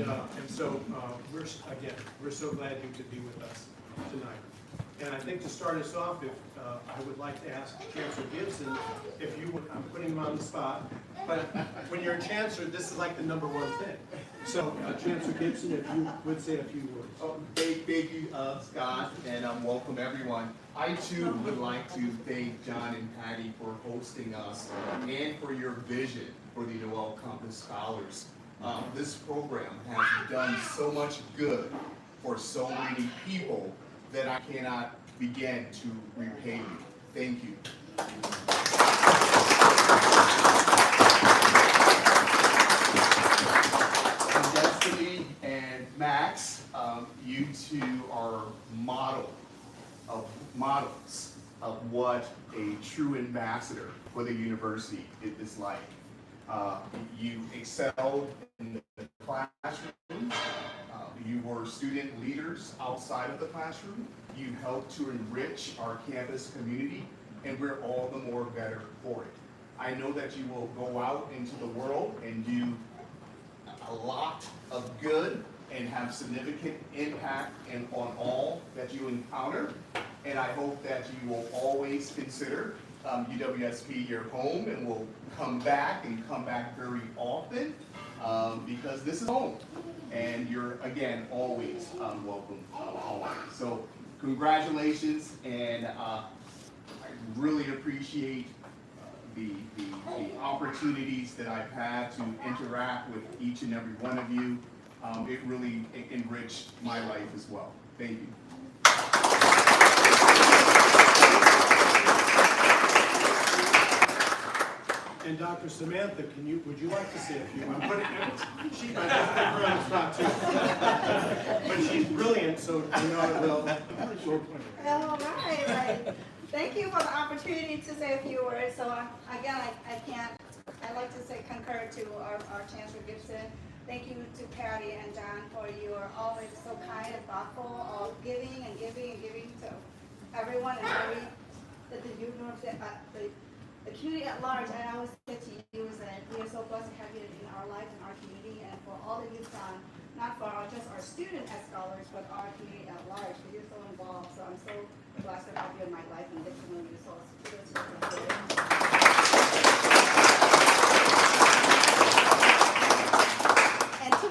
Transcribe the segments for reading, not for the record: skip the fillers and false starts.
And so we're so glad you could be with us tonight. And I think to start us off, if I would like to ask Chancellor Gibson, if you would, I'm putting him on the spot, but when you're a chancellor, this is like the #1 thing. So Chancellor Gibson, if you would say a few words. Oh, thank you, Scott, and welcome everyone. I too would like to thank John and Patty for hosting us and for your vision for the Noel Compass Scholars. This program has done so much good for so many people that I cannot begin to repay you. Thank you. Destiny and Max, you two are models of what a true ambassador for the university is like. You excelled in the classroom. You were student leaders outside of the classroom. You helped to enrich our campus community, and we're all the more better for it. I know that you will go out into the world and do a lot of good and have significant impact on all that you encounter. And I hope that you will always consider UWSP your home and will come back very often because this is home. And you're, again, always welcome home. So congratulations, and I really appreciate the opportunities that I've had to interact with each and every one of you. It really enriched my life as well. Thank you. And Dr. Samantha, would you like to say a few? I'm putting she might have to put her on the spot too. But she's brilliant, so you know it will. All right. Thank you for the opportunity to say a few words. So again, I'd like to say concur to our Chancellor Gibson. Thank you to Patty and John for your always so kind and thoughtful of giving to everyone and the university, the community at large. And I always say to you that we are so blessed to have you in our lives and our community, and for all that you've done, not for just our students as scholars, but our community at large. Because you're so involved. So I'm so blessed to have you in my life and get to know you. So it's really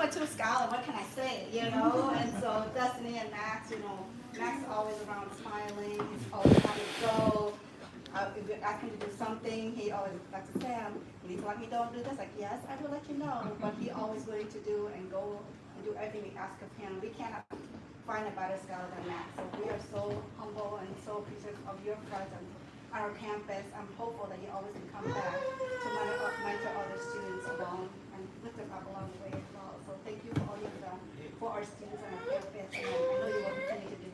to a scholar, what can I say, you know? And so Destiny and Max, you know, Max is always around smiling, he's always happy to go. If we ask him to do something, he always, Dr. Sam, you need to let me don't do this, like, yes, I will let you know, but he always willing to do and go and do everything we ask of him. We cannot find a better scholar than Max, so we are so humble and so appreciative of your presence on our campus. I'm hopeful that you always can come back to mentor other students along and lift them up along the way as well. So thank you for all you've done for our students on our campus, and I know you will continue to do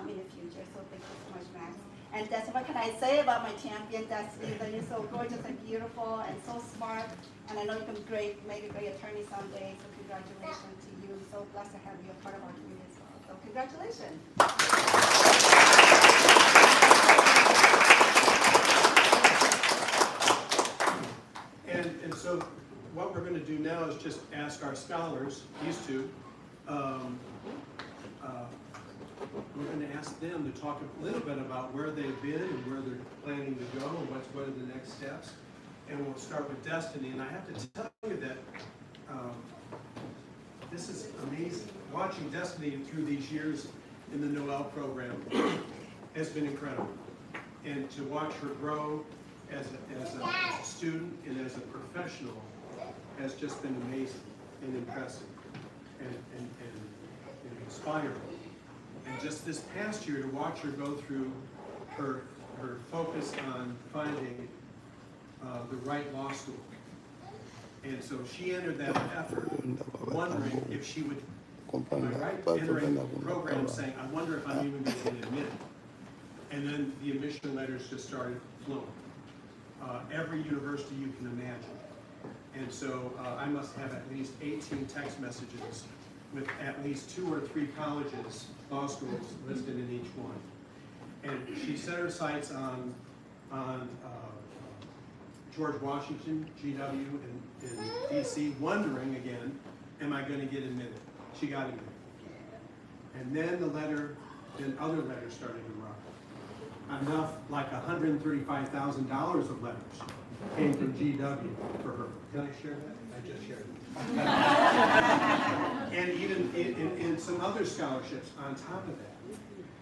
in the future. So thank you so much, Max. And that's what can I say about my champion, Destiny, that you're so gorgeous and beautiful and so smart, and I know you can make a great attorney someday. So congratulations to you. So blessed to have you a part of our community as well. So congratulations. And so what we're going to do now is just ask our scholars, these two, we're going to ask them to talk a little bit about where they've been and where they're planning to go and what are the next steps. And we'll start with Destiny. And I have to tell you that this is amazing. Watching Destiny through these years in the Noel program has been incredible. And to watch her grow as a student and as a professional has just been amazing and impressive and inspiring. And just this past year, to watch her go through her focus on finding the right law school. And so she entered that effort wondering if she would, entering the program saying, I wonder if I'm even going to get admitted. And then the admission letters just started flowing. Every university you can imagine. And so I must have at least 18 text messages with at least 2 or 3 colleges, law schools listed in each one. And she set her sights on George Washington, GW in DC, wondering again, am I gonna get admitted? She got admitted. And then then other letters started to arrive. Enough, like $135,000 of letters came from GW for her. Can I share that? I just shared it. And even in some other scholarships on top of that.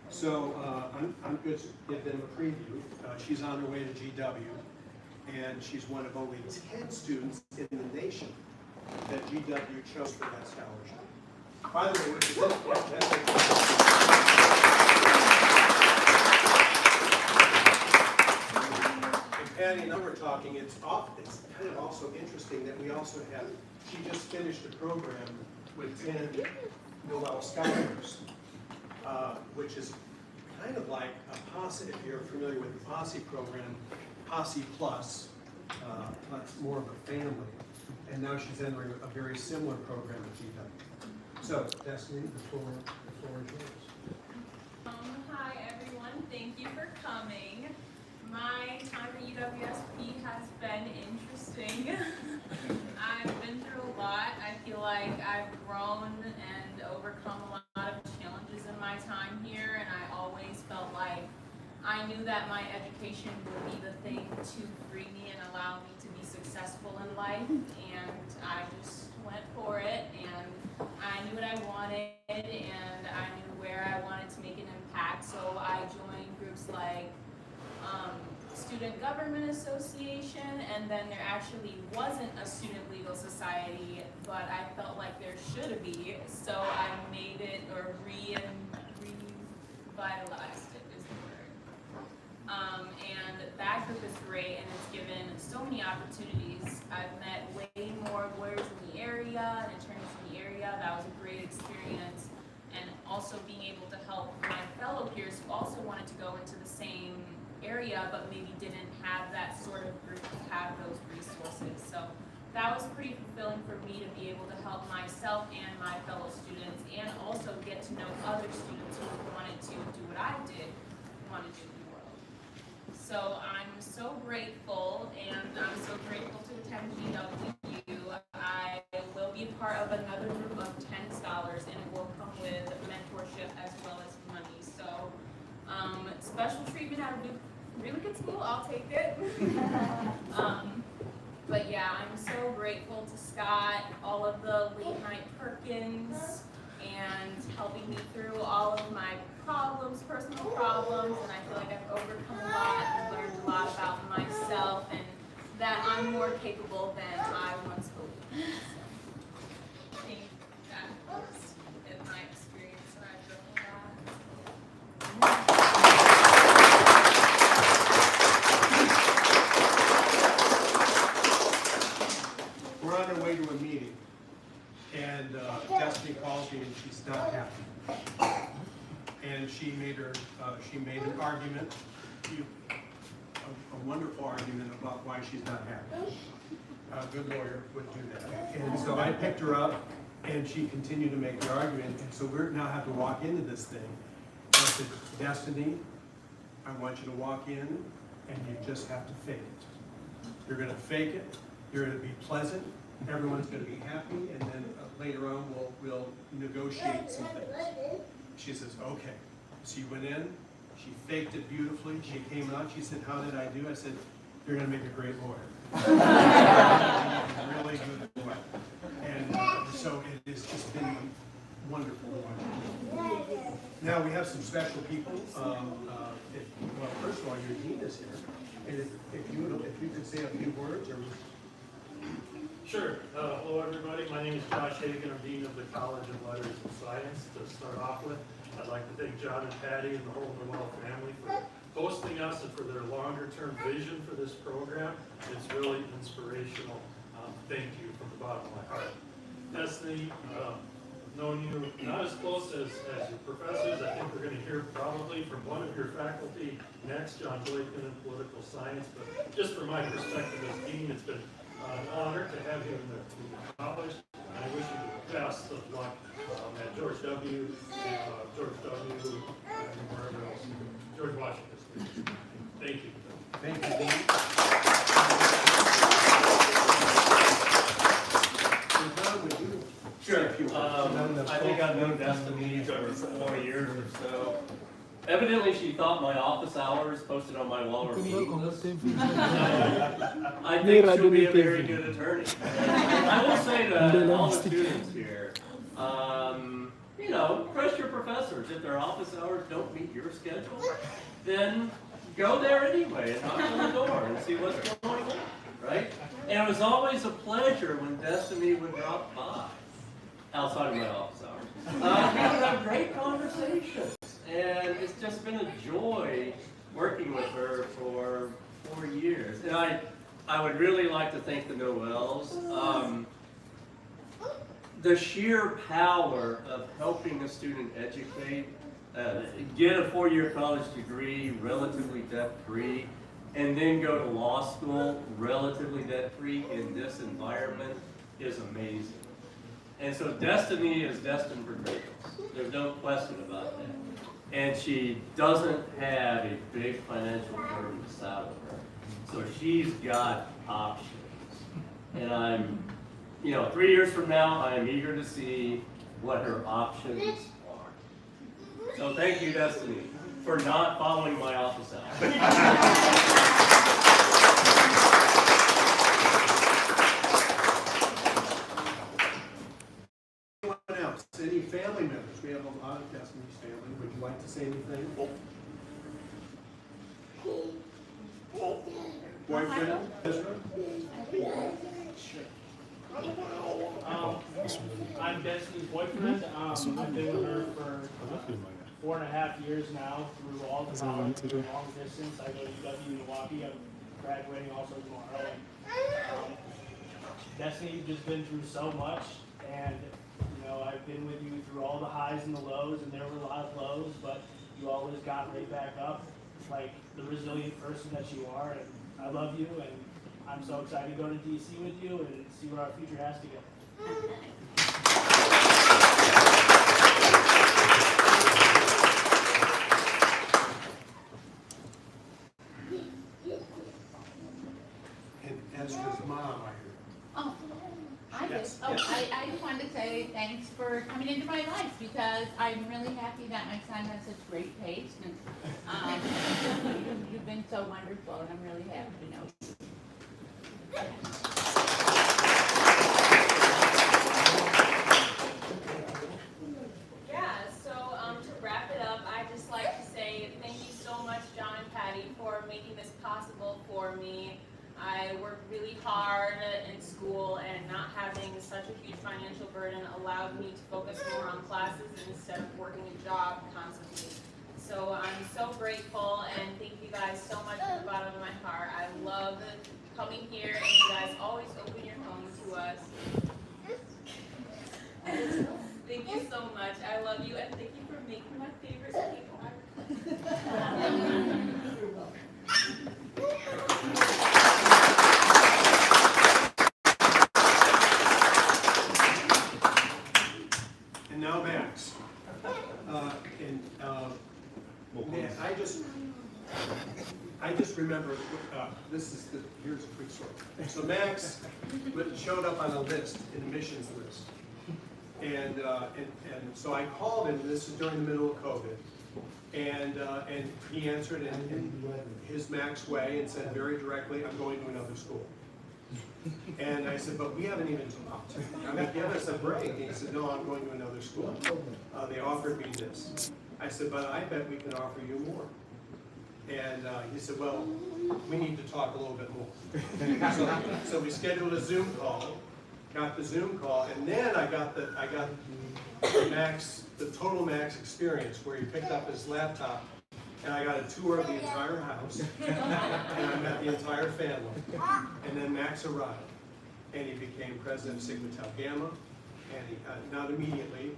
So I'm going to give them a preview. She's on her way to GW, and she's one of only 10 students in the nation that GW chose for that scholarship. By the way, what is it? Patty and I were talking, it's kind of also interesting that we also have, she just finished a program with 10 Noel Scholars, which is kind of like a POSSE, if you're familiar with the POSSE program, POSSE Plus, that's more of a family. And now she's entering a very similar program at GW. So, Destiny, the floor is yours. Hi everyone, thank you for coming. My time at UWSP has been interesting. I've been through a lot. I feel like I've grown and overcome a lot of challenges in my time here, and I always felt like I knew that my education would be the thing to free me and allow me to be successful in life, and I just went for it, and I knew what I wanted, and I knew where I wanted to make an impact, so I joined groups like Student Government Association, and then there actually wasn't a Student Legal Society, but I felt like there should be, so I made it, or revitalized it is the word. And that group is great, and it's given so many opportunities. I've met way more lawyers in the area and attorneys in the area. That was a great experience. And also being able to help my fellow peers who also wanted to go into the same area but maybe didn't have that sort of group to have those resources. So that was pretty fulfilling for me to be able to help myself and my fellow students, and also get to know other students who wanted to do what I did, want to do in the world. So I'm so grateful, and I'm so grateful to attend GW. I will be a part of another group of 10 scholars, and it will come with mentorship as well as money. So special treatment at a really good school, I'll take it. But yeah, I'm so grateful to Scott, all of the late night Perkins, and helping me through all of my problems, personal problems, and I feel like I've overcome a lot and learned a lot about myself, and that I'm more capable than I once believed. So I think that was in my experience, and I've grown a lot. We're on our way to a meeting, and Destiny calls me and she's not happy. And she made an argument, a wonderful argument about why she's not happy. A good lawyer would do that. And so I picked her up, and she continued to make the argument, and so we now have to walk into this thing. And I said, Destiny, I want you to walk in, and you just have to fake it. You're gonna fake it, you're gonna be pleasant, everyone's gonna be happy, and then later on we'll negotiate some things. She says, okay. She went in, she faked it beautifully, she came out, she said, how did I do? I said, you're gonna make a great lawyer. Really good lawyer. And so it has just been wonderful to watch. Now we have some special people. Well, first of all, your dean is here. And if you could say a few words, or Sure. Hello, everybody. My name is 𝐤𝐥𝐦𝐨𝐫, I'm Dean of the College of Letters and Science. To start off with, I'd like to thank John and Patty and the whole Noel family for hosting us and for their longer-term vision for this program. It's really inspirational. Thank you from the bottom of my heart. Destiny, known you not as close as your professors. I think we're going to hear probably from one of your faculty next, John 𝐤𝐥𝐦𝐨 in political science. But just from my perspective as Dean, it's been an honor to have you in the college. I wish you the best of luck at George W. And wherever else, George Washington. Thank you. thank you, Dean. John, would you? Sure. I think I've known Destiny for 4 years or so. Evidently, she thought my office hours posted on my wall were meaningless. I think she'll be a very good attorney. I will say to all the students here, you know, press your professors. If their office hours don't meet your schedule, then go there anyway and knock on the door and see what's going on, right? And it was always a pleasure when Destiny would drop by outside of my office hours. We would have great conversations, and it's just been a joy working with her for 4 years. And I would really like to thank the Noels. The sheer power of helping a student educate, get a 4-year college degree relatively debt-free, and then go to law school relatively debt-free in this environment is amazing. And so Destiny is destined for greatness. There's no question about that. And she doesn't have a big financial burden to saddle her. So she's got options. And I'm, you know, 3 years from now, I am eager to see what her options are. So thank you, Destiny, for not following my office hours. Anyone else? Any family members? We have a lot of Destiny's family. Would you like to say anything? Boyfriend? Ezra? I'm Destiny's boyfriend. I've been with her for 4.5 years now through all the college, through long distance. I go to UW Milwaukee. I'm graduating also tomorrow. Destiny, you've just been through so much, and you know I've been with you through all the highs and the lows, and there were a lot of lows, but you always got right back up, like the resilient person that you are. And I love you, and I'm so excited to go to DC with you and see what our future has together. And Ezra's mom, I heard. Oh, I Yes, just, yes. I just wanted to say thanks for coming into my life because I'm really happy that my son has such great taste and you've been so wonderful and I'm really happy to know you. Yeah, so to wrap it up, I'd just like to say thank you so much, John and Patty, for making this possible for me. I worked really hard in school, and not having such a huge financial burden allowed me to focus more on classes instead of working a job constantly. So I'm so grateful, and thank you guys so much from the bottom of my heart. I love coming here, and you guys always open your home to us. Thank you so much. I love you, and thank you for making my favorite cake. And now Max. Man, I just remember, here's a quick story. So Max showed up on a list, an admissions list. And so I called him, this is during the middle of COVID, and he answered in his Max way and said very directly, I'm going to another school. And I said, but we haven't even talked. I mean, give us a break. And he said, no, I'm going to another school. They offered me this. I said, but I bet we can offer you more. And he said, well, we need to talk a little bit more. So we scheduled a Zoom call, got the Zoom call, and then I got the total Max experience where he picked up his laptop and I got a tour of the entire house and I met the entire family. And then Max arrived and he became president of Sigma Tau Gamma, and he not immediately,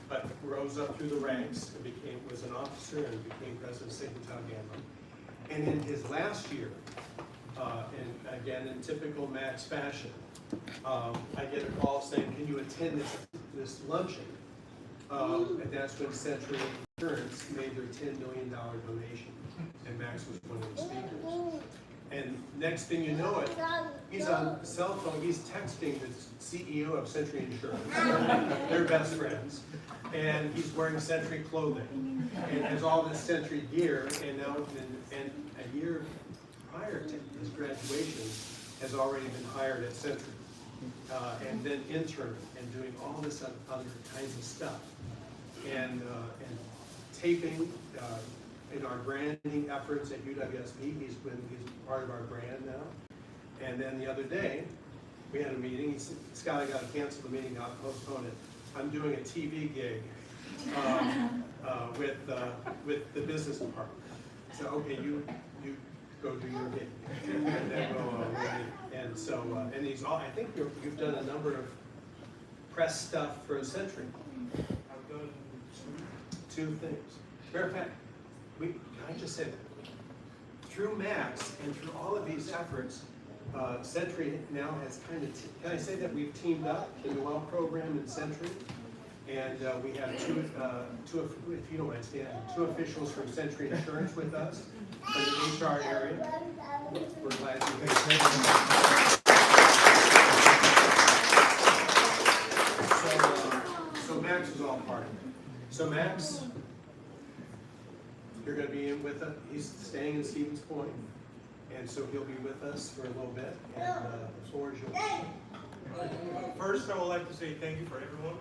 but rose up through the ranks and was an officer and became president of Sigma Tau Gamma. And in his last year, and again in typical Max fashion, I get a call saying, can you attend this luncheon? And that's when Century Insurance made their $10 million donation, and Max was one of the speakers. And next thing you know it, he's on the cell phone, he's texting the CEO of Century Insurance. They're best friends. And he's wearing Century clothing and has all this Century gear. And now, and a year prior to his graduation, has already been hired at Century. And then interning and doing all this other kinds of stuff. And taping in our branding efforts at UWSB. He's part of our brand now. And then the other day, we had a meeting. He said, Scott, I got to cancel the meeting. I'll postpone it. I'm doing a TV gig with the business department. So okay, you go do your gig, and then and so and he's all. I think you've done a number of press stuff for Century. I've done Two things. Matter of fact, can I just say that? Through Max and through all of these efforts, Century now has kind of, can I say that we've teamed up, the Noel program and Century? And we have two, if you don't mind standing, two officials from Century Insurance with us in the HR area. We're glad you So Max is all part of it. So Max, you're going to be in with us. He's staying in Stevens Point, and so he'll be with us for a little bit. And the floor is yours. First, I would like to say thank you for everyone.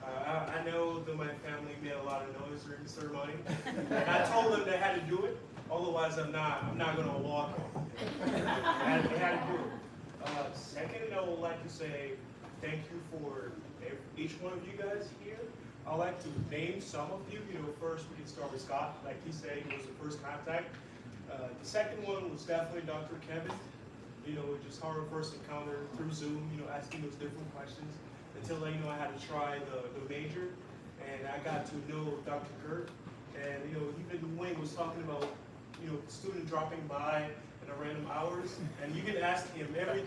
I know that my family made a lot of noise during the ceremony, and I told them they had to do it. Otherwise, I'm not going to walk on. They had to do it. Second, I would like to say thank you for each one of you guys here. I'd like to name some of you. First we can start with Scott. Like he said, he was the first contact. The second one was definitely Dr. Kevin. Just our first encounter through Zoom, asking those different questions until I had to try the major, and I got to know Dr. Kurt. And even Wayne was talking about student dropping by in a random hours, and you can ask him every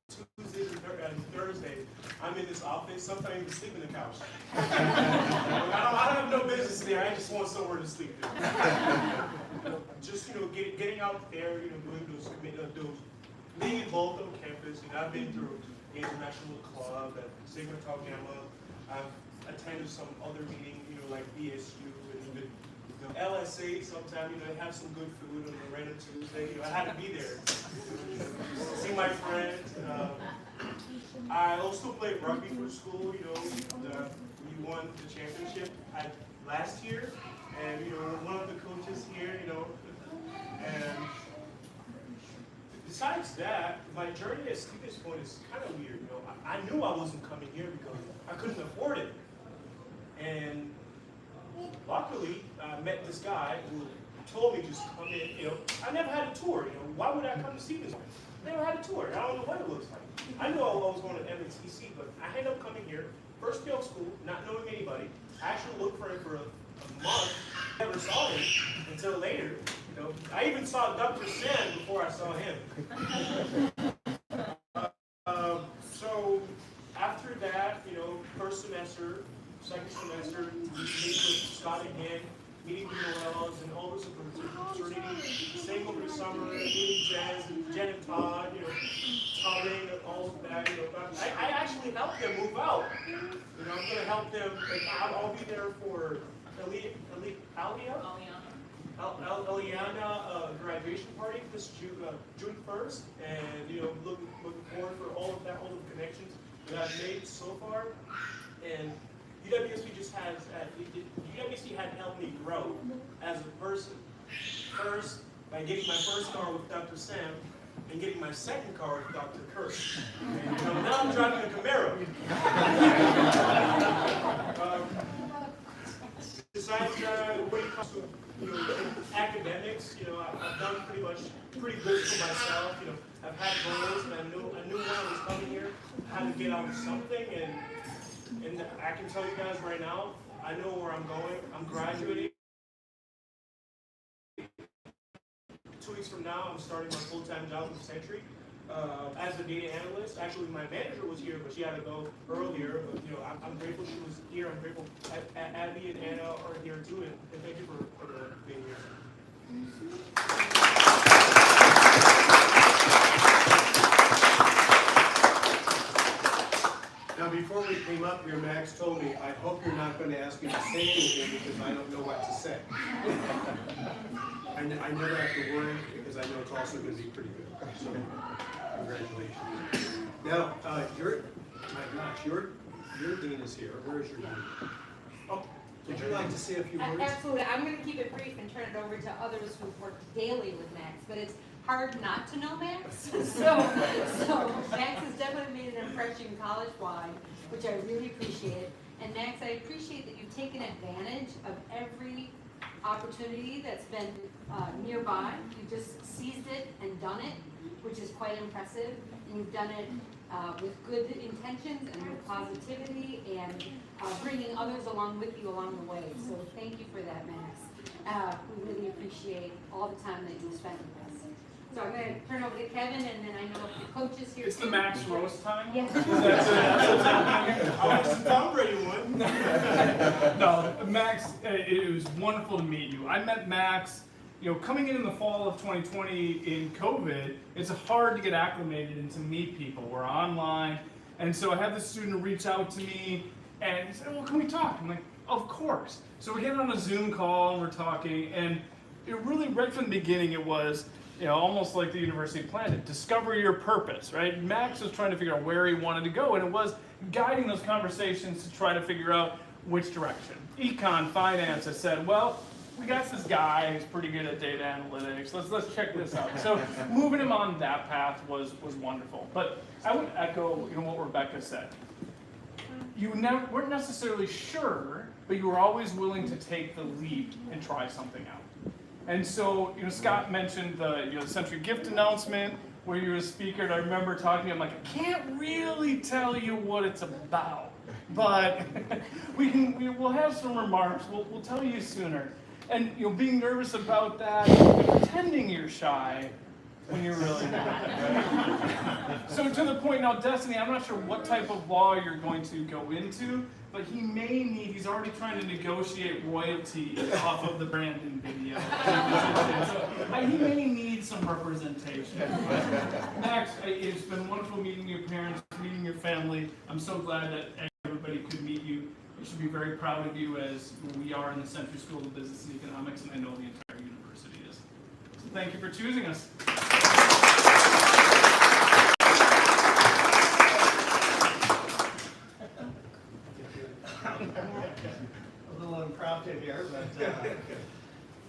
Tuesdays and Thursdays. I'm in this office. Sometimes I even sleep in the couch. I don't have no business there. I just want somewhere to sleep. Just getting out there, doing those being involved on campus. I've been through the International Club at Sigma Tau Gamma. I've attended some other meetings, like BSU and even LSA. Sometimes they have some good food on a random Tuesday. I had to be there. See my friends. I also played rugby for school. We won the championship last year, and one of the coaches here. And besides that, my journey at Stevens Point is kind of weird. I knew I wasn't coming here because I couldn't afford it, and luckily I met this guy who told me just come in. I never had a tour. Why would I come to Stevens Point? Never had a tour. I don't know what it looks like. I knew I was going to MSTC, but I ended up coming here, first day of school, not knowing anybody. I actually looked for him for a month. Never saw him until later. I even saw Dr. Sam before I saw him. So after that, first semester, second semester, meeting with Scott again, meeting with Noels and all this fraternity. Same over the summer, meeting Jen and Todd, Tommy and all of that. I actually helped them move out. I'm going to help them. I'll be there for Eliana graduation party this June 1st, and looking forward for all of that, all of the connections that I've made so far. And UWSB had helped me grow as a person. First, by getting my first car with Dr. Sam, and getting my second car with Dr. Kurt. And now I'm driving a Camaro. Besides, when it comes to academics, I've done pretty good for myself. I've had goals, and I knew when I was coming here, I had to get out of something, and I can tell you guys right now, I know where I'm going. I'm graduating. 2 weeks from now, I'm starting my full-time job with Century as a data analyst. Actually, my manager was here, but she had to go earlier. But I'm grateful she was here. I'm grateful Abby and Anna are here too, and thank you for being here. came up here, Max told me, I hope you're not going to ask me to say anything because I don't know what to say. I never have to worry because I know it's also going to be pretty good. So, congratulations. Now, your dean is here. Where is your dean? Oh, would you like to say a few words? Absolutely. I'm going to keep it brief and turn it over to others who've worked daily with Max, but it's hard not to know Max. so Max has definitely made an impression college-wide, which I really appreciate. And Max, I appreciate that you've taken advantage of every opportunity that's been nearby. You just seized it and done it, which is quite impressive. And you've done it with good intentions and with positivity and bringing others along with you along the way. So thank you for that, Max. We really appreciate all the time that you spent with us. So I'm going to turn over to Kevin, and then I know if the coach is here. It's the Max roast time? Yes. I want some Tom Brady one. No, Max, it was wonderful to meet you. I met Max, coming in the fall of 2020 in COVID, it's hard to get acclimated and to meet people. We're online. And so I had this student reach out to me and he said, well, can we talk? I'm like, of course. So we get on a Zoom call and we're talking, and it really, right from the beginning, it was, almost like the university planned it, discover your purpose, right? Max was trying to figure out where he wanted to go, and it was guiding those conversations to try to figure out which direction. Econ, finance, I said, well, we got this guy who's pretty good at data analytics. Let's check this out. So moving him on that path was wonderful. But I would echo what Rebecca said. You weren't necessarily sure, but you were always willing to take the leap and try something out. And so, Scott mentioned the Century Gift announcement where you were a speaker, and I remember talking to him like, I can't really tell you what it's about, but we'll have some remarks. We'll tell you sooner. And being nervous about that, pretending you're shy when you're really not. So to the point now, Destiny, I'm not sure what type of law you're going to go into, but he's already trying to negotiate royalties off of the Brandon video. So he may need some representation. Max, it's been wonderful meeting your parents, meeting your family. I'm so glad that everybody could meet you. We should be very proud of you, as we are in the Century School of Business and Economics, and I know the entire university is. So thank you for choosing us. A little impromptu here, but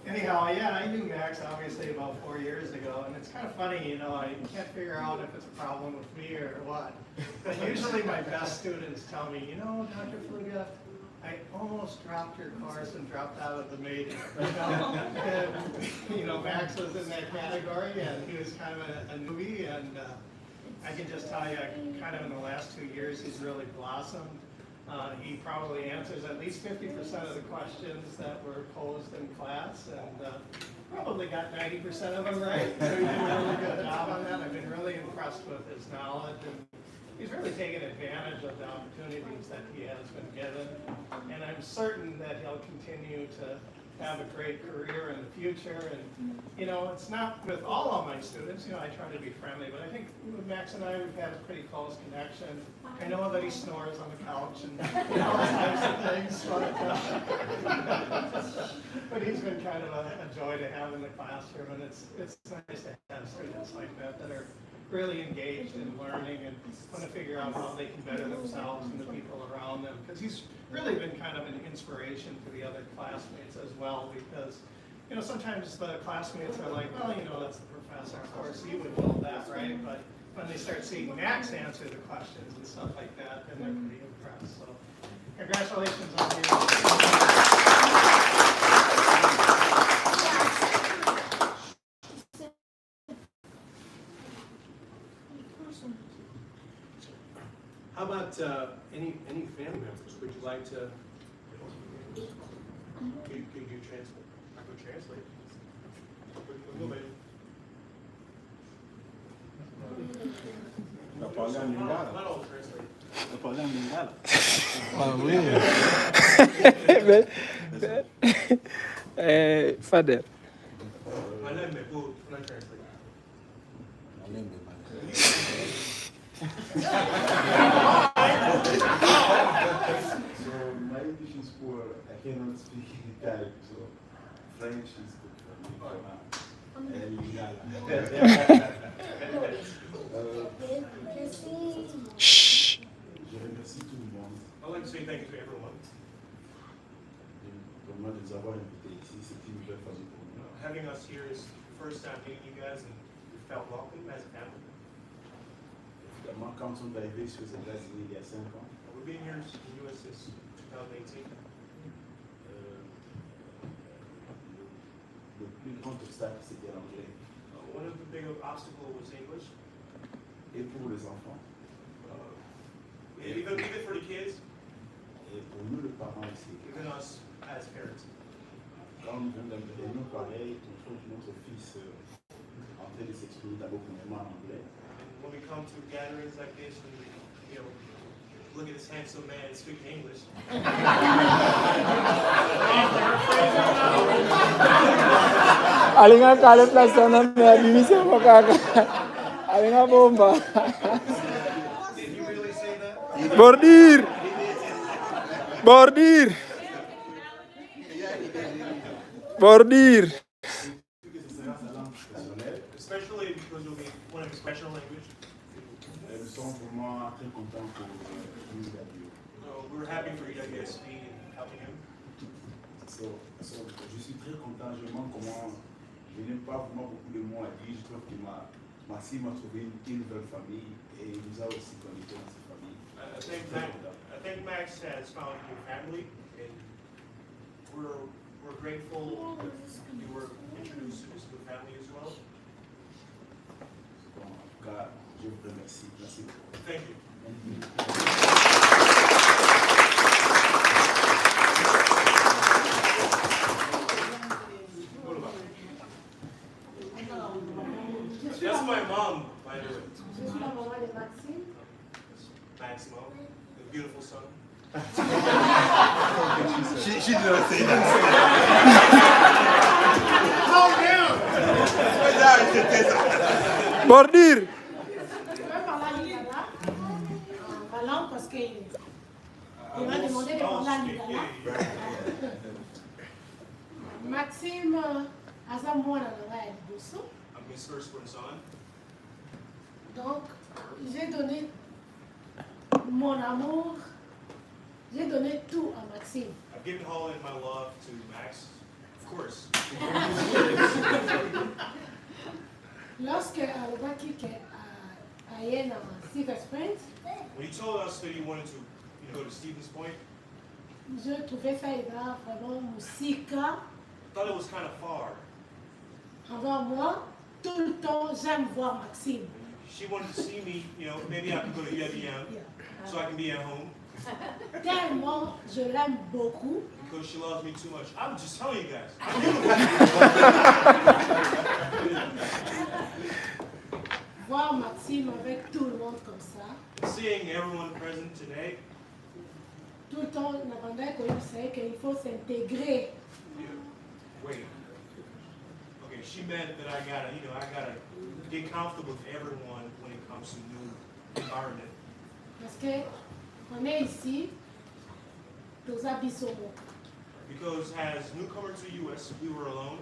anyhow, yeah, I knew Max obviously about 4 years ago, and it's kind of funny, I can't figure out if it's a problem with me or what. But usually my best students tell me, Dr. Fluga, I almost dropped your course and dropped out of the major. And, Max was in that category, and he was kind of a newbie, and I can just tell you, kind of in the last 2 years, he's really blossomed. He probably answers at least 50% of the questions that were posed in class, and probably got 90% of them right. So he did a really good job on that. I've been really impressed with his knowledge, and he's really taken advantage of the opportunities that he has been given. And I'm certain that he'll continue to have a great career in the future. And, it's not with all of my students, I try to be friendly, but I think with Max and I, we've had a pretty close connection. I know that he snores on the couch and all types of things, but he's been kind of a joy to have in the classroom, and it's nice to have students like that that are really engaged in learning and want to figure out how they can better themselves and the people around them, because he's really been kind of an inspiration to the other classmates as well, because sometimes the classmates are like, well, that's the professor, of course you would know that, right? But when they start seeing Max answer the questions and stuff like that, then they're pretty impressed. So congratulations on How about any family members? Would you like to? Could you translate? I could translate. No podem ligar. I'll translate. No podem ligar. Father. My name is Boo. Can I translate? My name is So my English is poor. I cannot speak Italian, so French is good for me for now. And Lingala. Je remercie tout le monde I'd like to say thank you to everyone. vraiment de nous avoir invités ici. C'est une nouvelle famille pour nous. Having us here is the first time meeting you guys, and we felt welcome as a family. Évidemment, quand on est arrivé sur ces États-Unis il y a 5 ans, We've been here in the U.S. since 2018. le plus grand obstacle, c'était l'anglais. One of the big obstacles was English. Et pour les enfants, Even for the kids, et pour nous, les parents aussi. even us as parents. Quand nous venons d'un réunion pareil, on trouve notre fils en train de s'exprimer d'abord premièrement en anglais. And when we come to gatherings like this, and you know, look at this handsome man speaking English. Alinga kale plasa na misa makaka. Alinga bomba. Did you really say that? Bordir. Bordir. Bordir. Especially because you'll be one of his special language. Nous sommes vraiment très contents pour nous aider. We're happy for EWSB and helping him. Je suis très content, je demande comment, je n'ai pas vraiment beaucoup de mots à dire, je trouve que Maxime a trouvé une nouvelle famille et il nous a aussi connectés dans cette famille. I think Max has found a new family, and we're grateful that you were introduced to this new family as well. Bon, en tout cas, je vous remercie. Merci beaucoup. Thank you. That's my mom, by the way. Je suis la maman de Maxime. Maximo, the beautiful son. She doesn't say that. Bordir. Je peux parler lingala en langue parce qu'il m'a demandé de parler lingala. Maxime aza mwana na ngai ya liboso. I'm his firstborn son. Donc, j'ai donné mon amour, j'ai donné tout à Maxime. I've given all in my love to Max, of course. Lorsque alobaki ke aye na Silver Springs, When he told us that he wanted to go to Stevens Point, je trouvais ça eza vraiment musika. I thought it was kind of far. Avant moi, tout le temps, j'aime voir Maxime. She wanted to see me, maybe I could go to UWM so I can be at home Tellement je l'aime beaucoup. because she loves me too much. I'm just telling you guys. Voir Maxime avec tout le monde comme ça. Seeing everyone present today, Tout le temps, n'attendait qu'il faut s'intégrer. wait. Okay, she meant that I gotta get comfortable with everyone when it comes to new environment. Parce que on est ici, toza biso moko. Because as newcomer to the U.S., we were alone.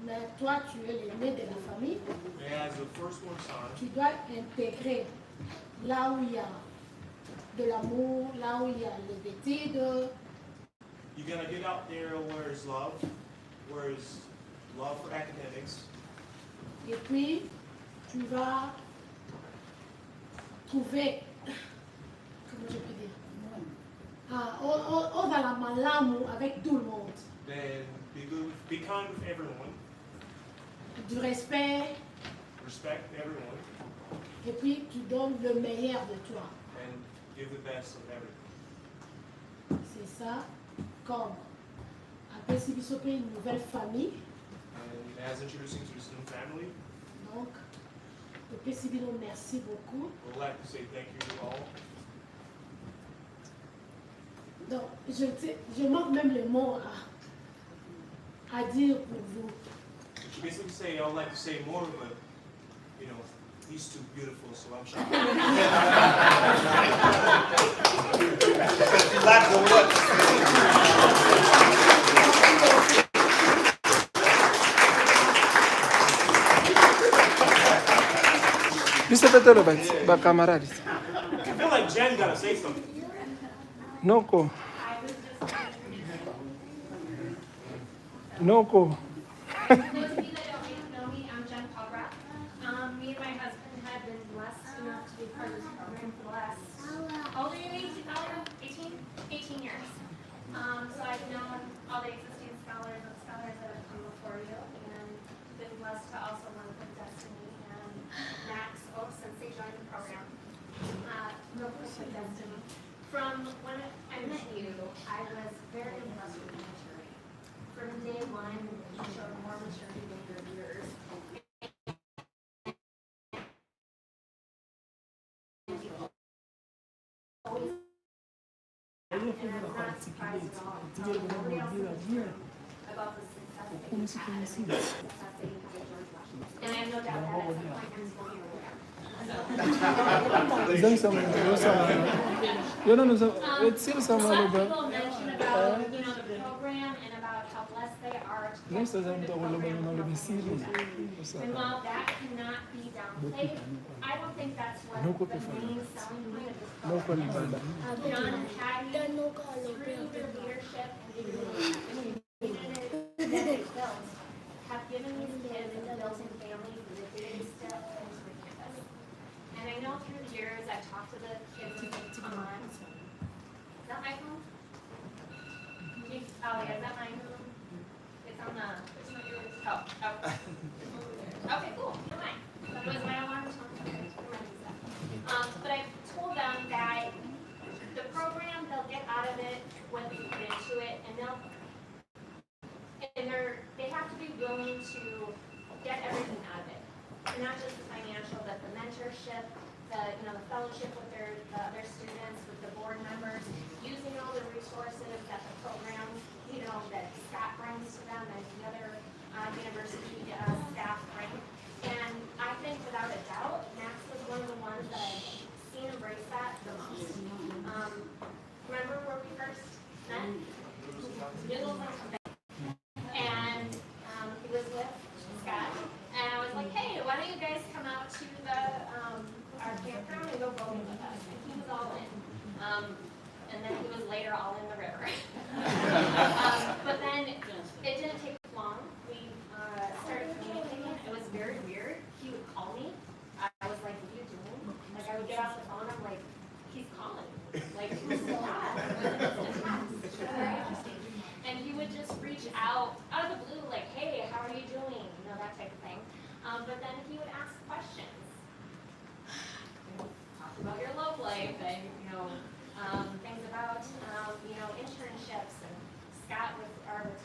Mais toi, tu es l'aîné de la famille. And as the firstborn son, Tu dois intégrer là où il y a de l'amour, là où il y a les études. you gotta get out there where is love for academics. Et puis, tu vas trouver, comment je peux dire, on va la malamu avec tout le monde. Then be good, be kind with everyone, Du respect, respect everyone, et puis tu donnes le meilleur de toi. and give the best of everything. C'est ça, comme après si biso pe une nouvelle famille, And as introducing to this new family, donc le Pesibino, merci beaucoup. we'd like to say thank you to all. Donc je manque même les mots à dire pour vous. She basically say I would like to say more, but He's too beautiful, so I'm shocked. Lack of what? Bisa betul ba camaradas? I feel like Jen gotta say something. Noko. Noko. Those of you that don't know me, I'm Jen Palbrock. Me and my husband have been blessed enough to be part of this program for the last, how old are you, 18 years. So I've known all the existing scholars and scholars that have come before you, and been blessed to also work with Destiny and Max Oaks since they joined the program. Real quick with Destiny. From when I met you, I was very impressed with your maturity. From day one, you showed more maturity than your years. Always, and I'm not surprised at all. Nobody else about the success that you had, and the success that you had at George Washington. And I have no doubt that at some point I'm still here with them. Isang sama yun ano sa sino A sama lot of ba? people mention about, the program and about how blessed they are to Não get sei se through the eu estou olhando program. no sino. And while that cannot be downplayed, I don't think that's what No the copy main selling point of this No program qualibanda. is. John and Patty, through their leadership and the community that they built, have given these kids and building families that they step into the campus. And I know through the years, I've talked to the kids on, is that my phone? Oh yeah, is that mine? It's on the, okay, cool, never mind. That was my alarm tone. But I told them that the program, they'll get out of it when they put into it, and they have to be willing to get everything out of it. And not just the financial, but the mentorship, the fellowship with their other students, with the board members, using all the resources that the program, that Scott brings to them and the other university staff bring. And I think without a doubt, Max was one of the ones that I've seen embrace that the most. Remember where we first met? And he was with Scott, and I was like, hey, why don't you guys come out to our campground and go bowling with us? And he was all in. And then he was later all in the river. But then it didn't take long. We started communicating. It was very weird. He would call me. I was like, what are you doing? Like, I would get off the phone. I'm like, he's calling. Like, who's that? It's very interesting. And he would just reach out of the blue, like, hey, how are you doing? That type of thing. But then he would ask questions. Talk about your love life and, things about, internships, and Scott with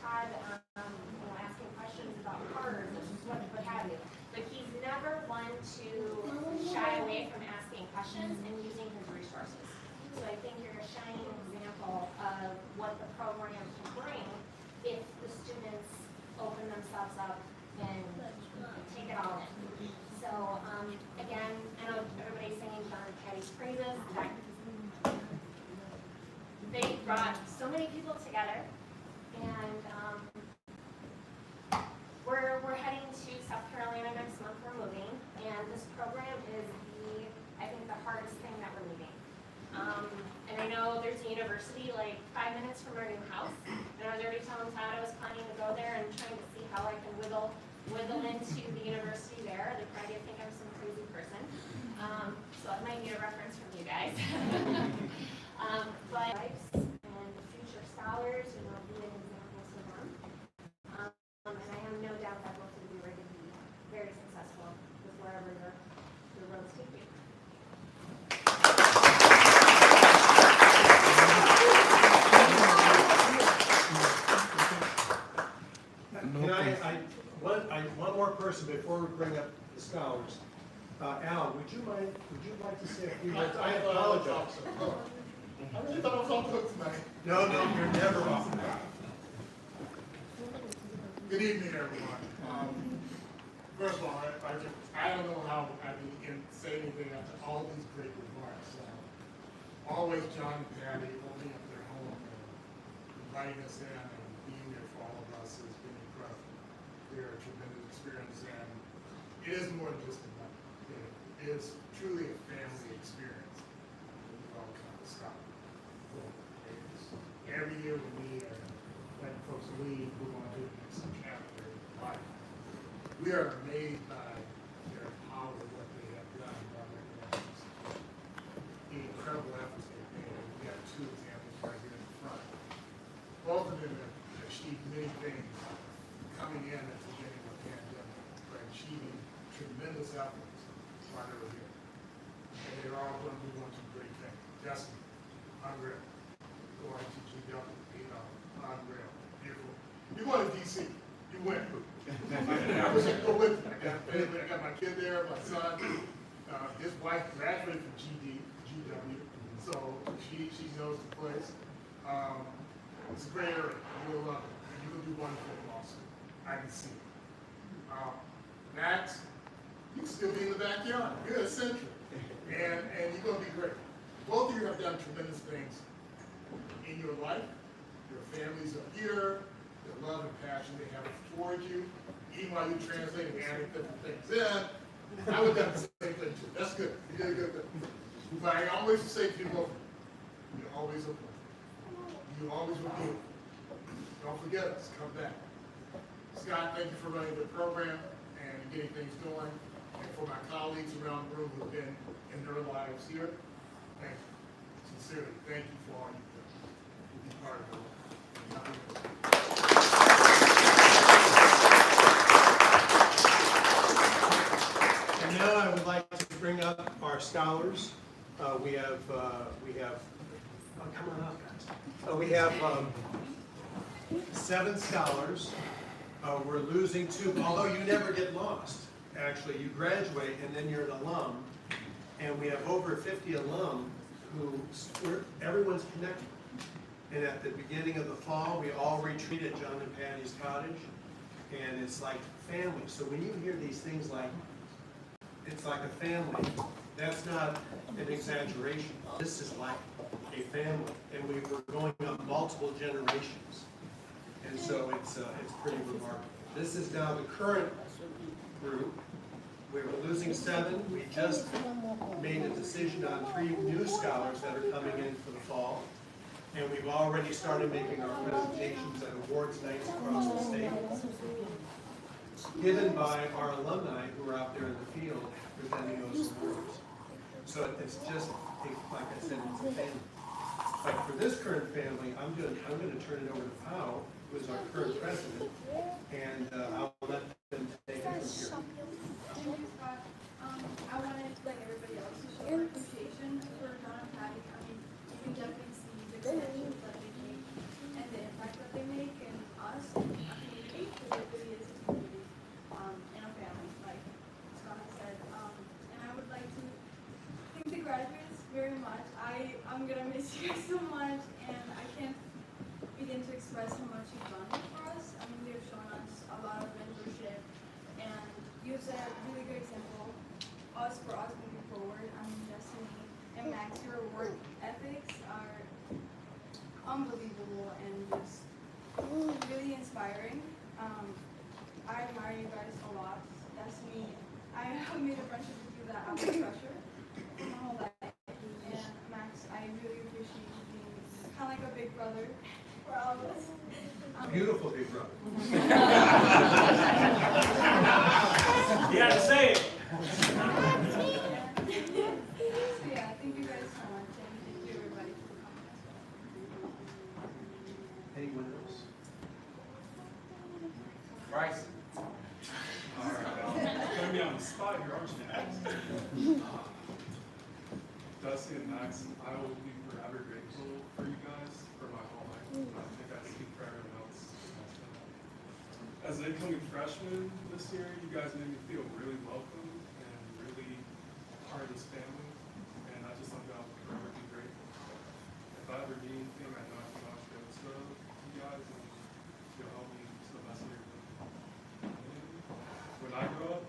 Todd, asking questions about cars and what have you. But he's never one to shy away from asking questions and using his resources. So I think you're a shining example of what the program can bring if the students open themselves up and take it all in. So again, I know everybody's singing John and Patty's praises. They brought so many people together, and we're heading to South Carolina next month. We're moving, and this program is I think the hardest thing that we're leaving. And I know there's a university like 5 minutes from our new house, and I was already telling Todd I was planning to go there and trying to see how I can wiggle into the university there. They probably think I'm some crazy person, so I might need a reference from you guys. But and future scholars, be an example to them. And I have no doubt that both of you are going to be very successful with wherever your roads take you. One more person before we bring up the scholars. Al, would you like to say a few words? I apologize. I really thought I was on cook tonight. No, you're never off. Good evening, everyone. First of all, I don't know how I can say anything after all these great remarks. Always John and Patty opening up their home and inviting us in and being there for all of us has been incredible. They're a tremendous experience, and it is more than just a night. It is truly a family experience. We've all come to stop. Every year when we let folks leave, move on to the next chapter of life, we are amazed by their power of what they have done by recognitions. The incredible efforts they've made. We have two examples right here in the front. Both of them have achieved many things coming in at the beginning of the pandemic, but achieving tremendous efforts while they were here. And they're all going to be one to great things. Justin, unreal. Going to GW, unreal. Beautiful. You going to DC. You went. I wish I could go with you. I got family. I got my kid there, my son. His wife graduated from GW, so she knows the place. It's a great area. You'll love it. And you'll do wonderful in law school. I can see it. Max, you can still be in the backyard. You're essential. And you're going to be great. Both of you have done tremendous things in your life. Your families are here. The love and passion they have towards you. Even while you translate and adding different things in, I would have done the same thing too. That's good. You did a good thing. But I always say to people, you're always open. You always will be. Don't forget us. Come back. Scott, thank you for running the program and getting things going. And for my colleagues around the room who have been in their lives here, thank you. Sincerely, thank you for all you've done. You'll be part of it. And now I would like to bring up our scholars. We have, oh, come on up, guys. We have 7 scholars. We're losing 2, although you never get lost. Actually, you graduate and then you're an alum. And we have over 50 alum who, everyone's connected. And at the beginning of the fall, we all retreat at John and Patty's cottage. And it's like family. So when you hear these things like, it's like a family, that's not an exaggeration. This is like a family. And we were going up multiple generations. And so it's pretty remarkable. This is now the current group. We were losing 7. We just made a decision on 3 new scholars that are coming in for the fall. And we've already started making our presentations at awards nights across the state, given by our alumni who are out there in the field presenting those awards. So it's just, like I said, it's a family. But for this current family, I'm going to turn it over to Pao, who is our current president, and I'll let them take it from here. Thank you, Scott. I wanted, like everybody else, to show our appreciation for John and Patty. I mean, you can definitely see the connections that they make and the impact that they make in us and our community, because it really is a community and a family, like Scott said. And I would like to thank the graduates very much. I'm gonna miss you guys so much, and I can't begin to express how much you've done for us. I mean, you've shown us a lot of mentorship, and you've set a really good example for us moving forward. I mean, Destiny and Max, your work ethics are unbelievable and just really inspiring. I admire you guys a lot. Destiny, I have made a friendship with you that I will treasure for my whole life. And Max, I really appreciate you being kind of like a big brother for all of us. Beautiful big brother. You had to say it. So yeah, thank you guys so much, and thank you everybody for coming as well. Anyone else? Bryson. All right. Putting me on the spot here, aren't you? Dusty and Max, I will be forever grateful for you guys for my whole life. I think I speak for everyone else. As an incoming freshman this year, you guys made me feel really welcome and really part of this family. And I just think I'll forever be grateful. If I ever need anything, I know I can always go to you guys and you'll help me to the best of your ability. When I grow up,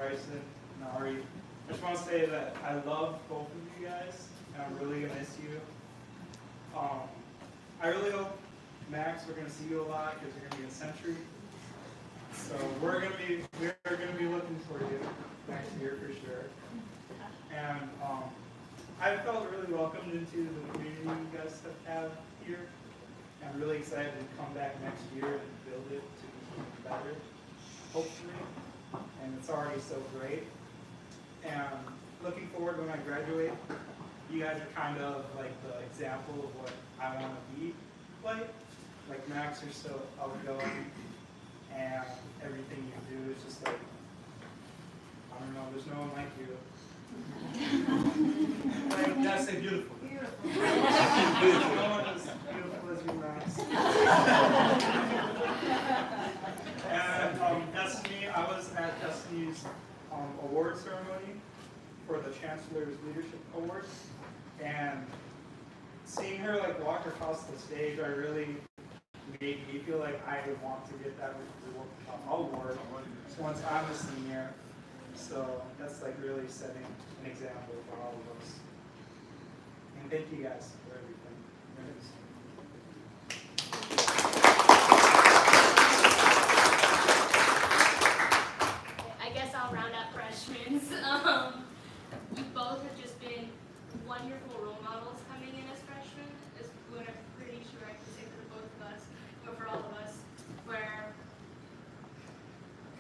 Bryson, and Ari. I just want to say that I love both of you guys, and I'm really gonna miss you. I really hope, Max, we're gonna see you a lot because you're gonna be in Century. So we're gonna be looking for you next year for sure. And I felt really welcomed into the community you guys have here. I'm really excited to come back next year and build it to be even better, hopefully. And it's already so great. And looking forward when I graduate, you guys are kind of like the example of what I want to be like. Like Max, you're so outgoing, and everything you do is just like, I don't know, there's no one like you. Like, that's say beautiful. Beautiful. No one as beautiful as you, Max. And Destiny, I was at Destiny's award ceremony for the Chancellor's Leadership Award, and seeing her like walk across the stage, I really made me feel like I would want to get that award once I'm a senior. So that's like really setting an example for all of us. And thank you guys for everything. I guess I'll round up freshmen. You both have just been wonderful role models coming in as freshmen, is what I'm pretty sure I can say for both of us, but for all of us, where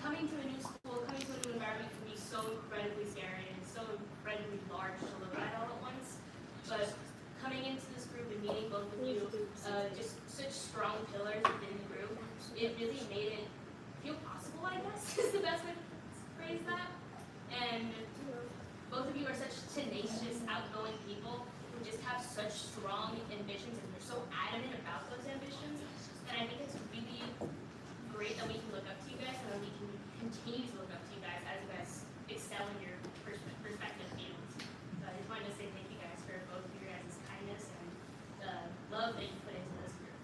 coming to a new school, coming to a new environment can be so incredibly scary and so incredibly large to look at all at once. But coming into this group and meeting both of you, just such strong pillars within the group, it really made it feel possible, I guess, is the best way to phrase that. And both of you are such tenacious, outgoing people who just have such strong ambitions, and you're so adamant about those ambitions. And I think it's really great that we can look up to you guys, and that we can continue to look up to you guys as you guys excel in your respective fields. So I just wanted to say thank you guys for both of your guys' kindness and the love that you put into this group.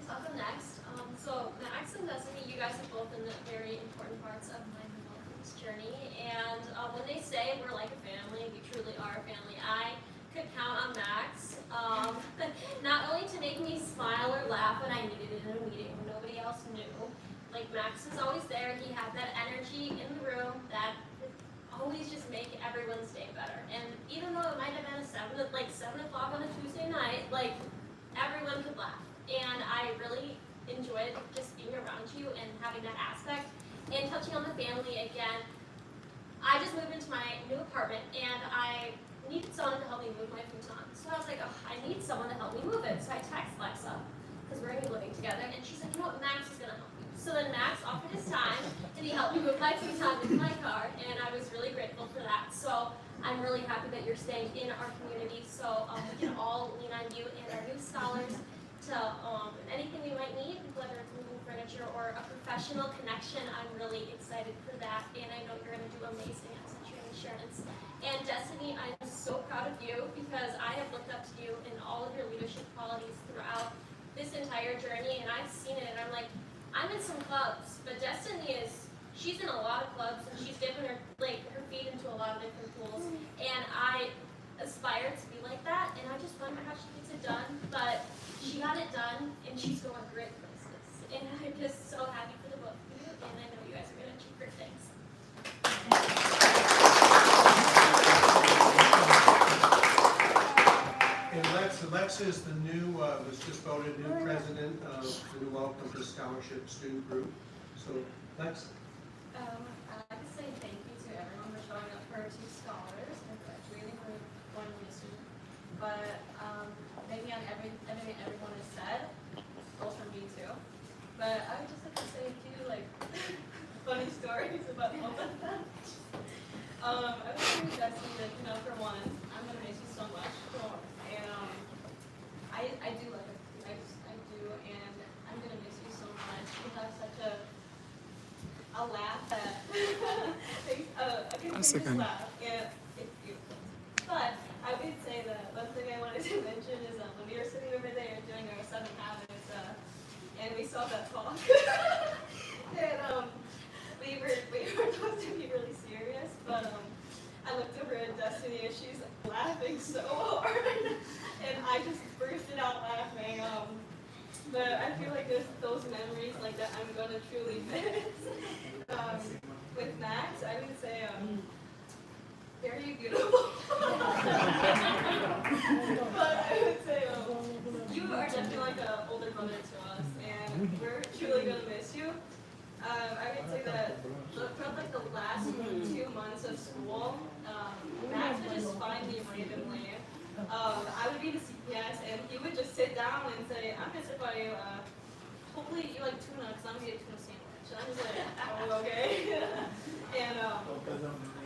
I'll go next. So Max and Destiny, you guys have both been very important parts of my development journey. And when they say we're like a family, we truly are a family. I could count on Max, not only to make me smile or laugh when I needed it in a meeting when nobody else knew. Like Max is always there. He had that energy in the room that would always just make everyone's day better. And even though it might have been 7 o'clock on a Tuesday night, like everyone could laugh. And I really enjoyed just being around you and having that aspect. And touching on the family again, I just moved into my new apartment and I needed someone to help me move my futon. So I was like, oh, I need someone to help me move it. So I text Lexa, because we're going to be living together, and she's like, you know what, Max is going to help you. So then Max offered his time, and he helped me move my futon into my car, and I was really grateful for that. So I'm really happy that you're staying in our community, so we can all lean on you and our new scholars to anything we might need, whether it's moving furniture or a professional connection. I'm really excited for that, and I know you're going to do amazing at Century Insurance. And Destiny, I'm so proud of you because I have looked up to you in all of your leadership qualities throughout this entire journey, and I've seen it, and I'm like, I'm in some clubs, but Destiny she's in a lot of clubs, and she's dipping her feet into a lot of different pools, and I aspire to be like that, and I just wonder how she gets it done, but she got it done, and she's going great places, and I'm just so happy for the both of you, and I know you guys are going to achieve great things. And Lexa is the new, was just voted new president of the new Welcome to Scholarship student group. So, Lexa. I'd like to say thank you to everyone for showing up for our 2 scholars and graduating for one new student. But maybe on everything everyone has said, goes from me too. But I would just like to say a few funny stories about both of them. I was saying to Destiny that, for one, I'm gonna miss you so much. And I do like it. I do, and I'm gonna miss you so much. You have such a laugh that a continuous laugh. Yeah, it's beautiful. But I would say that one thing I wanted to mention is when we were sitting over there doing our 7 half and we saw that talk. And we were supposed to be really serious, but I looked over at Destiny and she's laughing so hard, and I just bursted out laughing. But I feel like there's those memories like that I'm gonna truly miss. With Max, I would say very beautiful. But I would say you are definitely like an older brother to us, and we're truly gonna miss you. I would say that throughout like the last 2 months of school, Max would just find me randomly. I would be the CPS, and he would just sit down and say, "I'm gonna sit by you. Hopefully you like tuna, because I'm gonna get a tuna sandwich." And I'm just like, "Oh, okay." And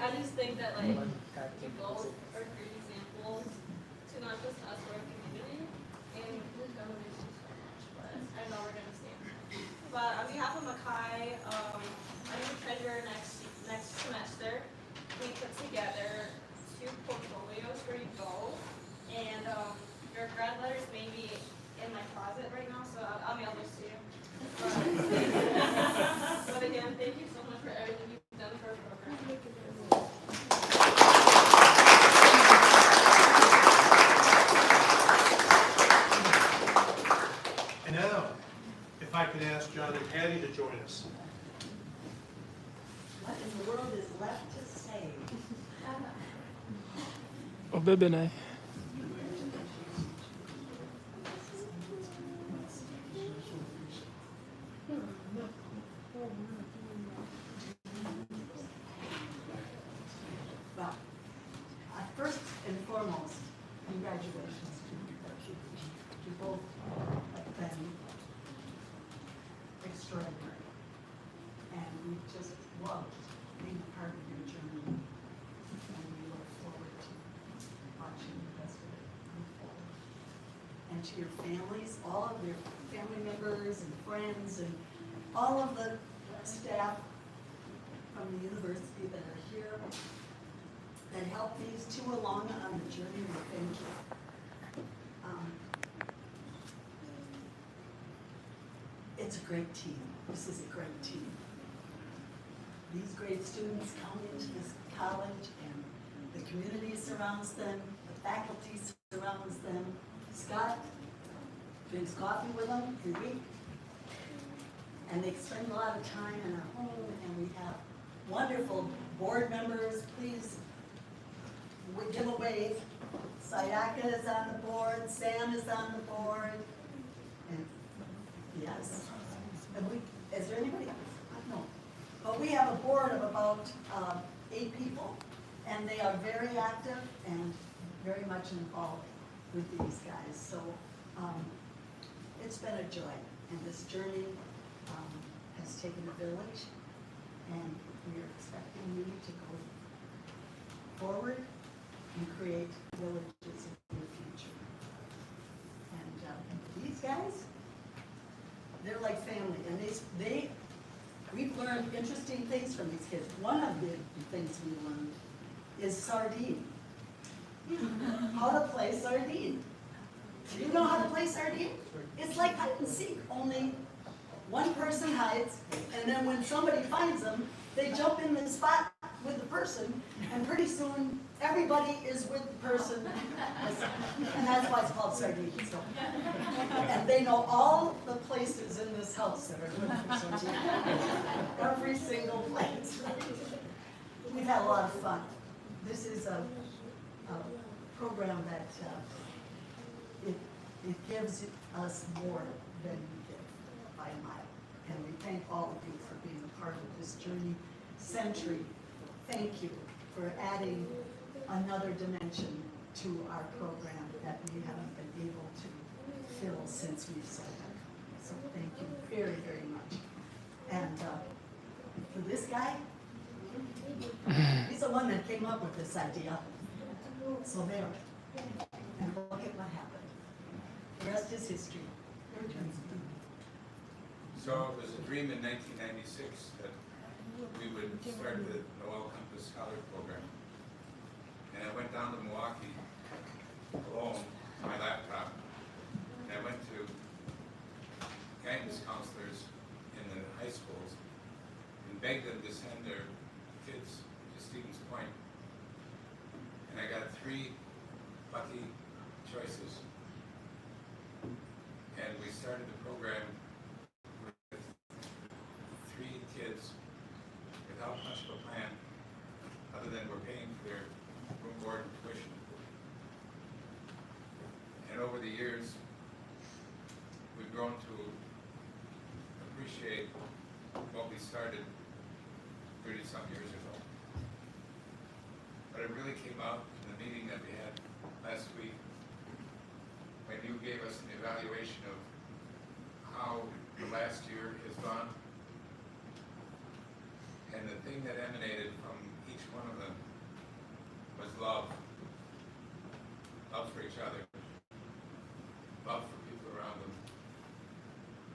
I just think that like you both are great examples to not just us but our community, and we're gonna miss you so much. But I know we're gonna stay in touch. But on behalf of Mackay, I'm the treasurer next semester. We put together 2 portfolios for you both, and your grad letters may be in my closet right now, so I'll mail those to you. But again, thank you so much for everything you've done for our program. And now, if I could ask John and Patty to join us. What in the world is left to say? Oh, baby, nice. Well, first and foremost, congratulations to you. You both have been extraordinary. And we just loved being a part of your journey. And we look forward to watching the rest of it unfold. And to your families, all of your family members and friends and all of the staff from the university that are here that helped these 2 along on the journey, we thank you. It's a great team. This is a great team. These great students come into this college and the community surrounds them, the faculty surrounds them. Scott drinks coffee with them every week. And they spend a lot of time in our home, and we have wonderful board members. Please, we give a wave. Sayaka is on the board, Sam is on the board, and yes. And is there anybody else? No. But we have a board of about 8 people, and they are very active and very much involved with these guys. So it's been a joy, and this journey has taken a village, and we are expecting you to go forward and create villages in the future. And these guys, they're like family, and we've learned interesting things from these kids. One of the things we learned is sardine. How to play sardine. Do you know how to play sardine? It's like hide and seek, only one person hides, and then when somebody finds them, they jump in the spot with the person, and pretty soon everybody is with the person, and that's why it's called sardine. So. And they know all the places in this house that are good for sardine. Every single place. We've had a lot of fun. This is a program that it gives us more than we give by a mile. And we thank all of you for being a part of this journey. Century, thank you for adding another dimension to our program that we haven't been able to fill since we've started. So thank you very, very much. And for this guy, he's the one that came up with this idea. So there. And look at what happened. The rest is history. Your turn. So it was a dream in 1996 that we would start the Noel Compass Scholar Program. And I went down to Milwaukee alone, my laptop, and I went to guidance counselors in the high schools and begged them to send their kids to Stevens Point. And I got 3 lucky choices. And we started the program with 3 kids without much of a plan, other than we're paying for their room, board, and tuition. And over the years, we've grown to appreciate what we started 30-some years ago. But it really came out in the meeting that we had last week, when you gave us an evaluation of how the last year has gone. And the thing that emanated from each one of them was love. Love for each other. Love for people around them.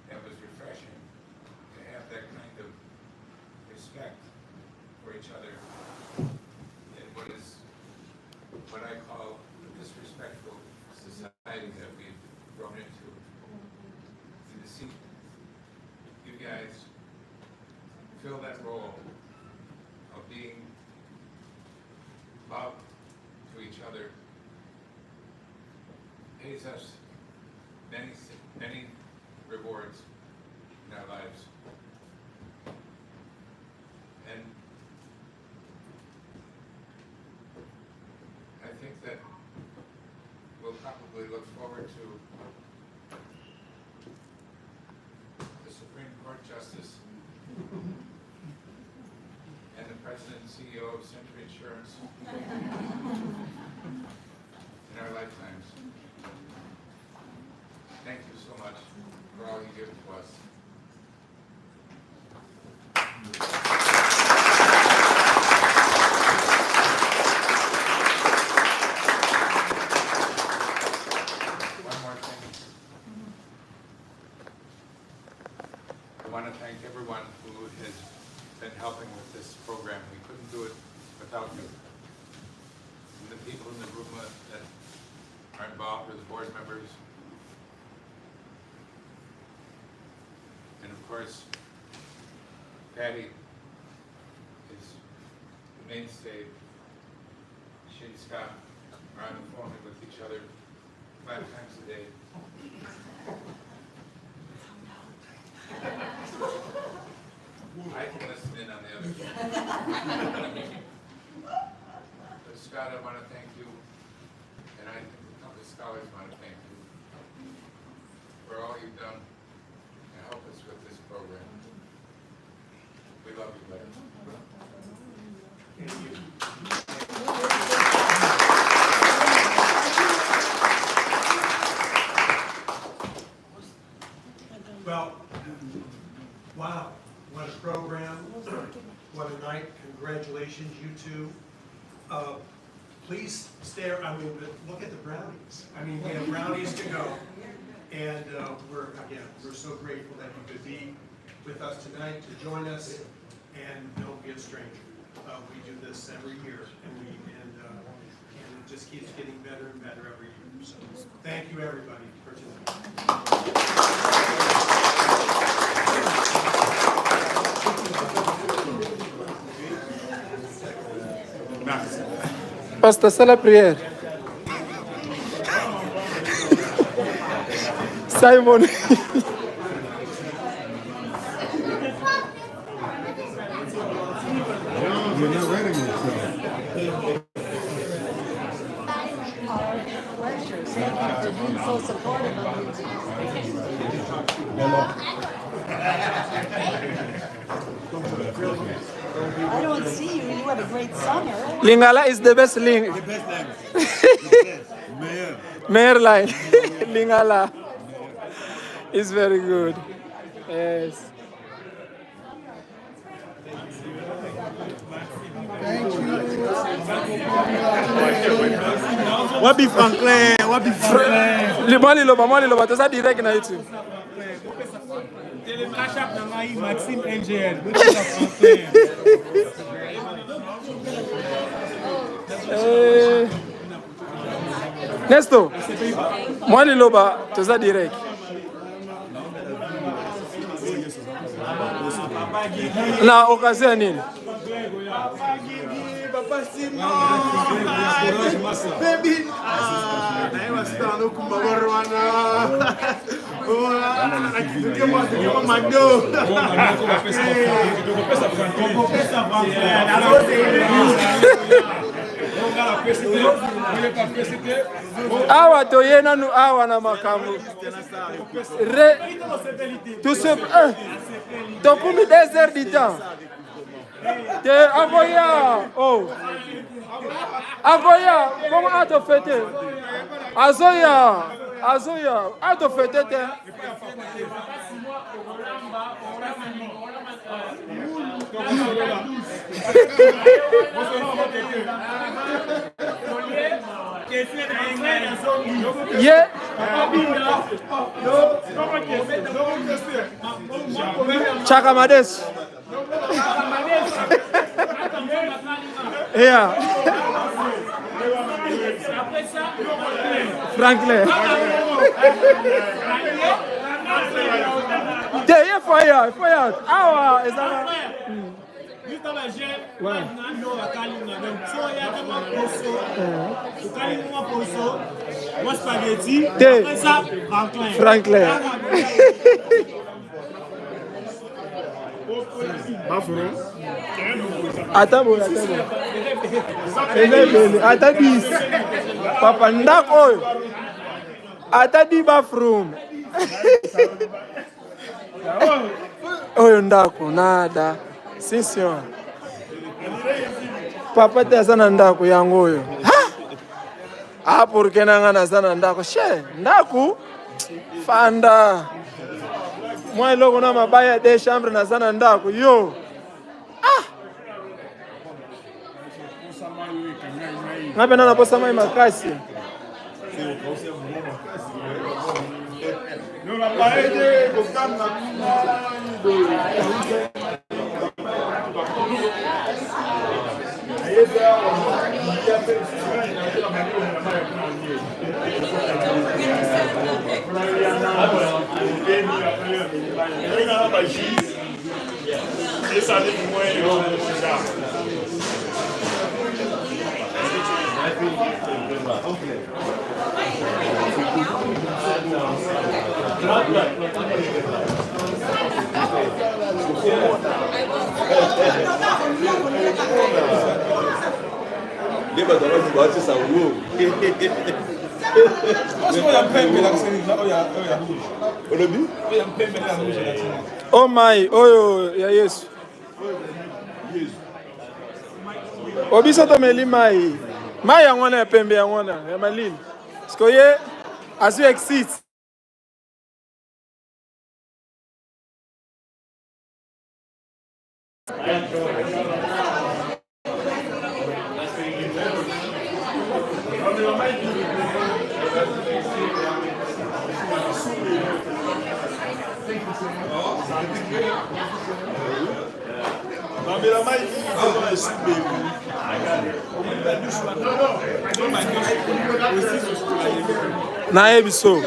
That was refreshing to have that kind of respect for each other in what I call the disrespectful society that we've grown into. And to see you guys fill that role of being love to each other pays us many rewards in our lives. And I think that we'll probably look forward to the Supreme Court Justice and the President and CEO of Century Insurance in our lifetimes. Thank you so much for all you give to us. One more thing. I want to thank everyone who has been helping with this program. We couldn't do it without you. And the people in the room that are involved, or the board members. And of course, Patty is the mainstay. She and Scott are on the phone with each other 5 times a day. I can listen in on the other phone. But Scott, I want to thank you, and I think the Compass Scholars want to thank you for all you've done to help us with this program. We love you, buddy. Thank you. Well, wow, what a program, what a night. Congratulations, you two. Please stay, look at the brownies. We have brownies to go. And we're so grateful that you could be with us tonight, to join us, and don't be a stranger. We do this every year, and it just keeps getting better and better every year. So thank you, everybody, for tonight. Pastor, c'est la prière. Simon. You're not ready yet. For being so supportive of I don't see you. You had a great summer. Lingala is the best ling. The best line. Mayor line. Lingala is very good. Yes. Wapi Franklin? Wapi Franklin? Moi liloba, toza direct na YouTube. Maxime NGL. Nesto, moi liloba, toza direct. Na occasion nini? Papa Simon, baby, I was down to Kumawarwana. Awa toyena nu awa na makamu. Tout ce t'as combien des heures du temps? T'es avoya, oh. Avoya, comment a te fêté? Azoya, a te fêté t'es? Yeah. Chakamades. Yeah. Franklin. Yeah, fire. Awa, is that? Franklin. Attends. Papa ndako. Atadi bathroom. Oyo ndako nada. Sisio. Papa te sana ndako yango oyo. Ah, porque nanga sana ndako. She, ndako fanda. Moi logo na mabaya de chambre na sana ndako yo. Ah. Ngabe na posa mai makasi. Oh my, oyo ya Yesu. Obiso to meli mai. Mai ya ngwana ya pembe ya ngwana ya malili. Skoye as you exit. Na ebiso.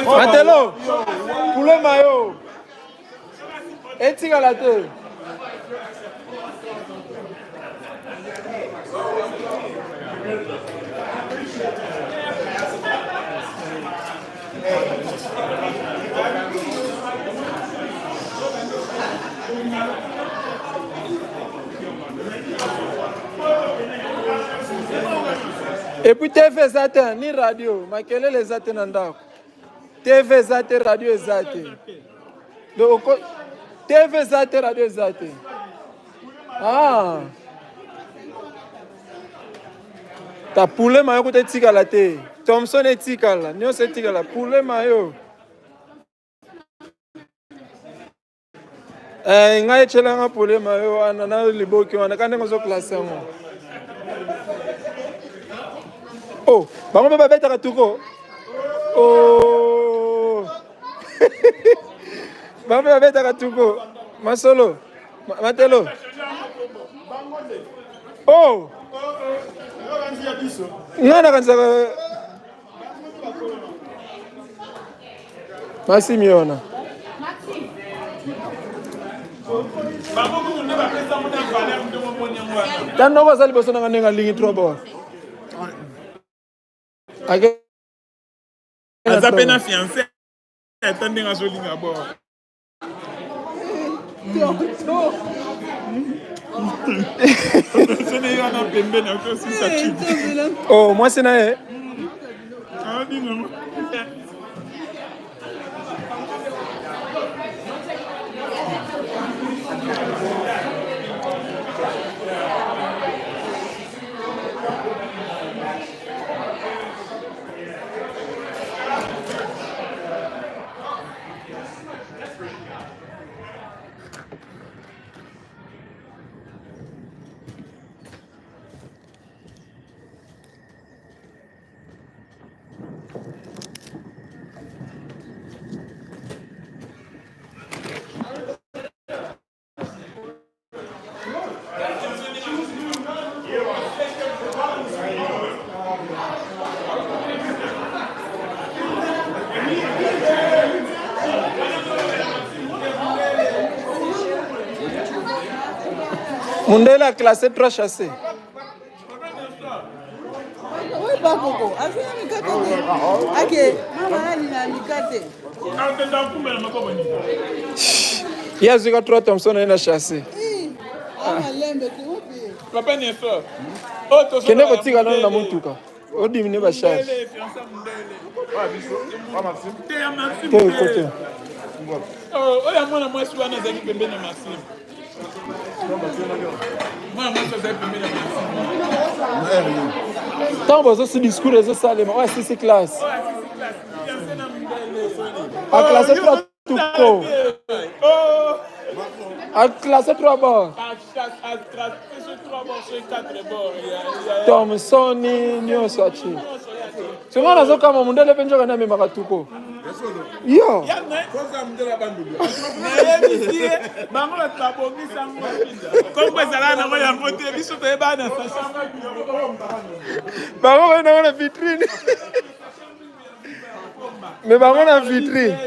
Matelo, poulet mayo. Etika la te. Et puis TV zate ni radio, makelele zate na ndako. TV zate radio zate. Donc TV zate radio zate. Ah. Ta poulet mayo kote tika la te. Thompson etika la, nyo se tika la poulet mayo. Ngai chelanga poulet mayo anana liboki wana kande ngozo classe mo. Oh, bango ba beta tuko. Oh. Bambe babeta katuko. Masolo. Matelo. Oh. Ngana kanza Maximiona. Tan no basali boso na ngenga lingi trobo. Ake. Azapena fiancé. Attendez à joli d'abord. Oh, moi c'est naé. Mundela classé 3 chassés. Oui, pas beaucoup. Ok, maman, il a mis 4. Il y a 3 Thompson et chassé. Kende ko tika na mutuka. O dimine ba charge. Oh, ya mwana mwasi wana zaki pembeni na Maxime. Mwana mwasi zaki pembeni na Maxime. Tant que ce discours est salé, ouais, c'est classe. A classé 3 tout court. A classé 3 bords. Thompson ni Sachi. C'est moi là comme mon délai penjo kana me makatuko. Yo. Bango na vitrine. Mais bango na vitrine.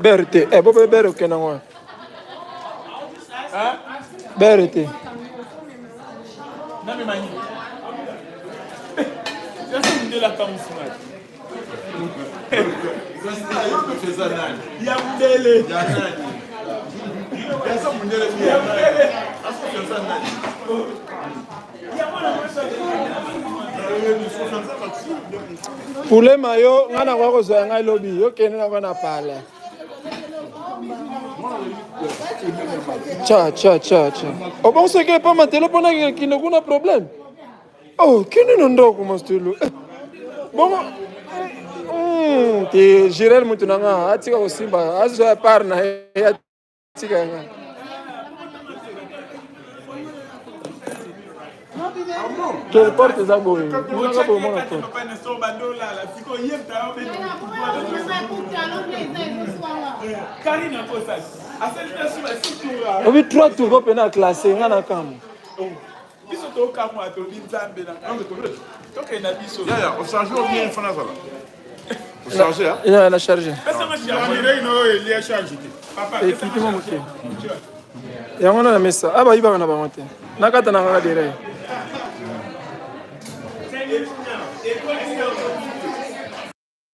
Berté, bobo bero kenangwa. Berté. Nami mani. Sasa mndela kama msimati. Ya mndele. Ya nani? Sasa mndele ya nani? Sasa nani? Pour les maillots, on a encore besoin d'un lobby. Ok, on a un parler. Tcha. Oh, bon, c'est que pas ma téléphone qui n'a aucun problème. Oh, qui n'est pas comme ça? Bon, j'irai le moutonanga. Atika aussi, bah, azo parna. Atika. Quelle porte ça boue? Vous n'avez pas mon porte. Oui, 3 tours pour classer, on a comme. Il a chargé. Il y a un message. Ah bah il va en avoir monté. Nakata na dire.